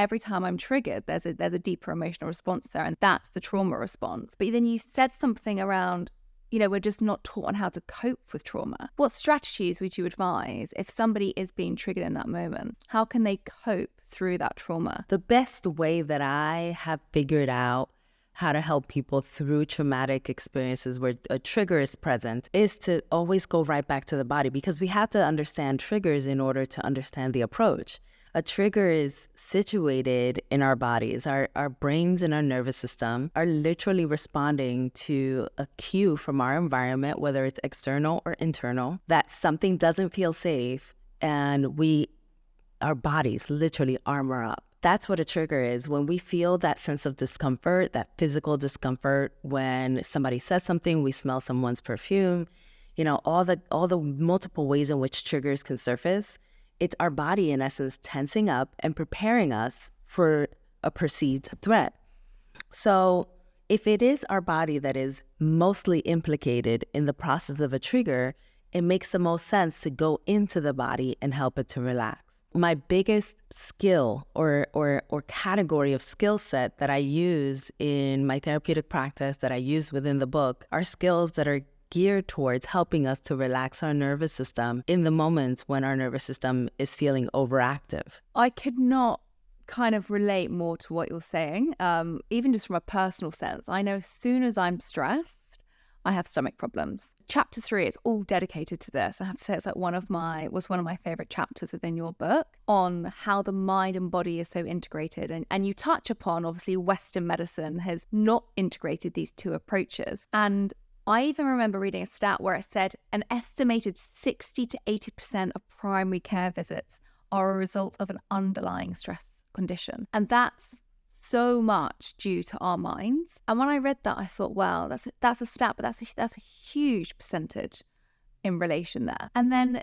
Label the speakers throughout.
Speaker 1: every time I'm triggered, there's a deeper emotional response there, and that's the trauma response. But then you said something around, we're just not taught on how to cope with trauma. What strategies would you advise if somebody is being triggered in that moment? How can they cope through that trauma?
Speaker 2: The best way that I have figured out how to help people through traumatic experiences where a trigger is present is to always go right back to the body, because we have to understand triggers in order to understand the approach. A trigger is situated in our bodies. Our brains and our nervous system are literally responding to a cue from our environment, whether it's external or internal, that something doesn't feel safe, and our bodies literally armor up. That's what a trigger is. When we feel that sense of discomfort, that physical discomfort, when somebody says something, we smell someone's perfume, all the multiple ways in which triggers can surface, it's our body, in essence, tensing up and preparing us for a perceived threat. So if it is our body that is mostly implicated in the process of a trigger, it makes the most sense to go into the body and help it to relax. My biggest skill or category of skill set that I use in my therapeutic practice, that I use within the book, are skills that are geared towards helping us to relax our nervous system in the moments when our nervous system is feeling overactive.
Speaker 1: I could not kind of relate more to what you're saying, even just from a personal sense. I know as soon as I'm stressed, I have stomach problems. Chapter 3 is all dedicated to this. I have to say it's like one of my favorite chapters within your book, on how the mind and body is so integrated. And you touch upon, obviously, Western medicine has not integrated these two approaches. And I even remember reading a stat where it said an estimated 60 to 80% of primary care visits are a result of an underlying stress condition. And that's so much due to our minds. And when I read that, I thought, wow, that's a stat, but that's a huge percentage in relation there. And then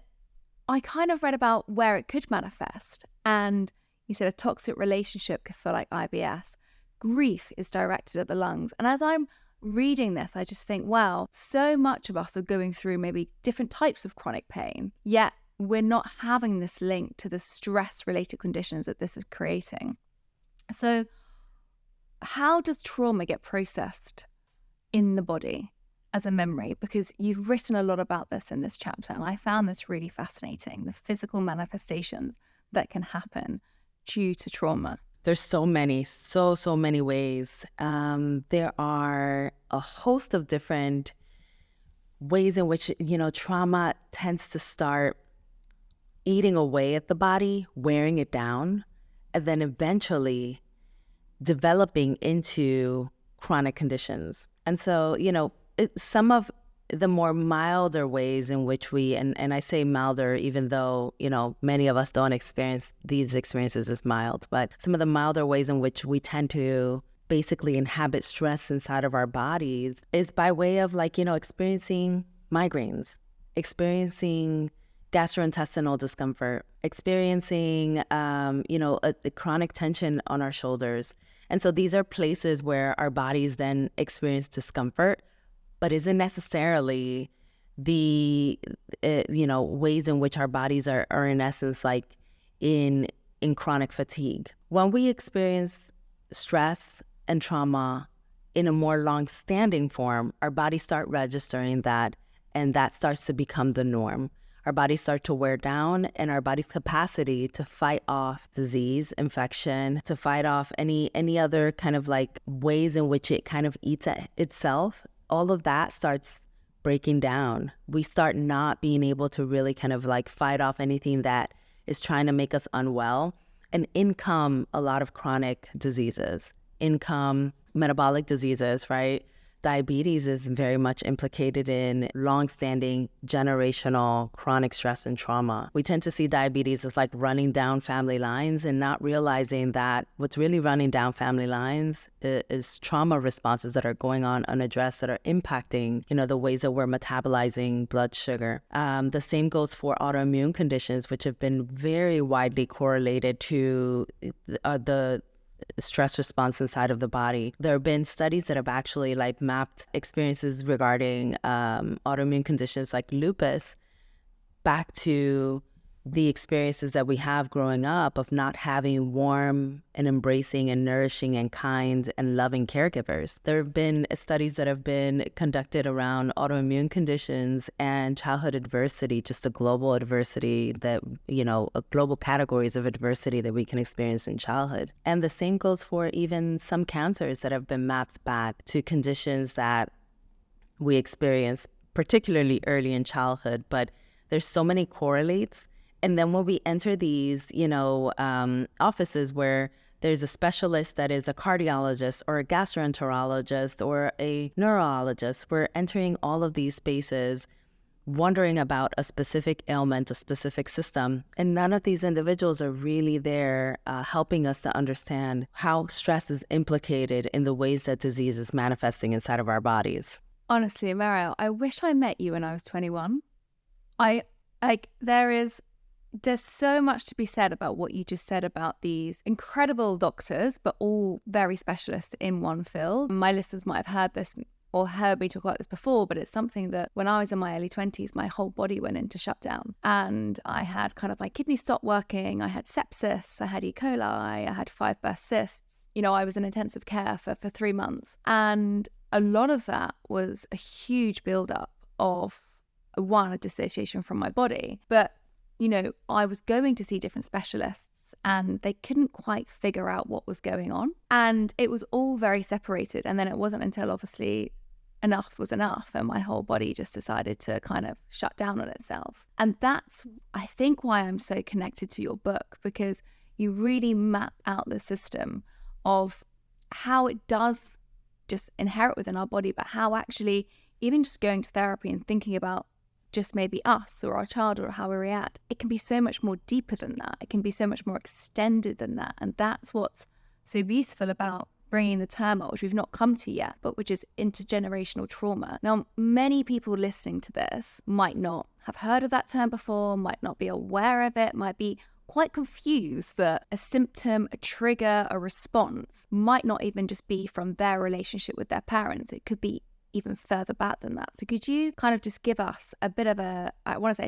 Speaker 1: I kind of read about where it could manifest. And you said a toxic relationship could feel like IBS. Grief is directed at the lungs. And as I'm reading this, I just think, wow, so much of us are going through maybe different types of chronic pain, yet we're not having this link to the stress-related conditions that this is creating. So how does trauma get processed in the body as a memory? Because you've written a lot about this in this chapter, and I found this really fascinating, the physical manifestations that can happen due to trauma.
Speaker 2: There's so many ways. There are a host of different ways in which, trauma tends to start eating away at the body, wearing it down, and then eventually developing into chronic conditions. And so, some of the more milder ways in which and I say milder even though, many of us don't experience these experiences as mild, but some of the milder ways in which we tend to basically inhabit stress inside of our bodies is by way of experiencing migraines, experiencing gastrointestinal discomfort, experiencing, a chronic tension on our shoulders. And so these are places where our bodies then experience discomfort, but isn't necessarily the, ways in which our bodies are in essence in chronic fatigue. When we experience stress and trauma in a more long-standing form, our bodies start registering that, and that starts to become the norm. Our bodies start to wear down, and our body's capacity to fight off disease, infection, to fight off any other kind of ways in which it kind of eats at itself, all of that starts breaking down. We start not being able to really kind of fight off anything that is trying to make us unwell. And in come a lot of chronic diseases, in come metabolic diseases, right? Diabetes is very much implicated in long-standing generational chronic stress and trauma. We tend to see diabetes as running down family lines and not realizing that what's really running down family lines is trauma responses that are going on unaddressed that are impacting, the ways that we're metabolizing blood sugar. The same goes for autoimmune conditions, which have been very widely correlated to the stress response inside of the body. There have been studies that have actually mapped experiences regarding autoimmune conditions like lupus back to the experiences that we have growing up of not having warm and embracing and nourishing and kind and loving caregivers. There have been studies that have been conducted around autoimmune conditions and childhood adversity, just a global adversity that, global categories of adversity that we can experience in childhood. And the same goes for even some cancers that have been mapped back to conditions that we experience particularly early in childhood, but there's so many correlates. And then when we enter these, offices where there's a specialist that is a cardiologist or a gastroenterologist or a neurologist, we're entering all of these spaces wondering about a specific ailment, a specific system. And none of these individuals are really there helping us to understand how stress is implicated in the ways that disease is manifesting inside of our bodies.
Speaker 1: Honestly, Mariel, I wish I met you when I was 21. There's so much to be said about what you just said about these incredible doctors, but all very specialists in one field. My listeners might have heard this or heard me talk about this before, but it's something that when I was in my early 20s, my whole body went into shutdown. And I had kind of my kidney stopped working. I had sepsis. I had E. coli. I had 5 burst cysts. I was in intensive care for 3 months. And a lot of that was a huge buildup of, one, a dissociation from my body. But I was going to see different specialists and they couldn't quite figure out what was going on. And it was all very separated. And then it wasn't until obviously enough was enough and my whole body just decided to kind of shut down on itself. And that's, I think, why I'm so connected to your book, because you really map out the system of how it does just inherit within our body, but how actually even just going to therapy and thinking about just maybe us or our child or how we react, it can be so much more deeper than that. It can be so much more extended than that. And that's what's so beautiful about bringing the term up, which we've not come to yet, but which is intergenerational trauma. Now, many people listening to this might not have heard of that term before, might not be aware of it, might be quite confused that a symptom, a trigger, a response might not even just be from their relationship with their parents. It could be even further back than that. So could you kind of just give us a bit of a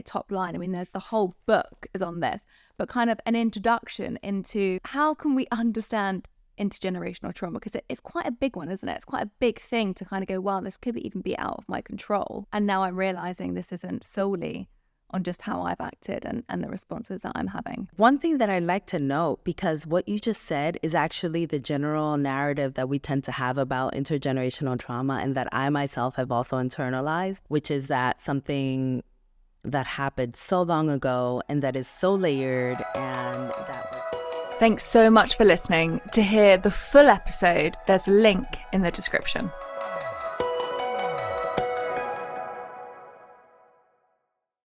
Speaker 1: top line? I mean, the whole book is on this, but kind of an introduction into how can we understand intergenerational trauma? Because it's quite a big one, isn't it? It's quite a big thing to kind of go, well, this could even be out of my control. And now I'm realizing this isn't solely on just how I've acted and the responses that I'm having.
Speaker 2: One thing that I like to note, because what you just said is actually the general narrative that we tend to have about intergenerational trauma and that I myself have also internalized, which is that something that happened so long ago and that is so layered and that was...
Speaker 1: Thanks so much for listening. To hear the full episode, there's a link in the description.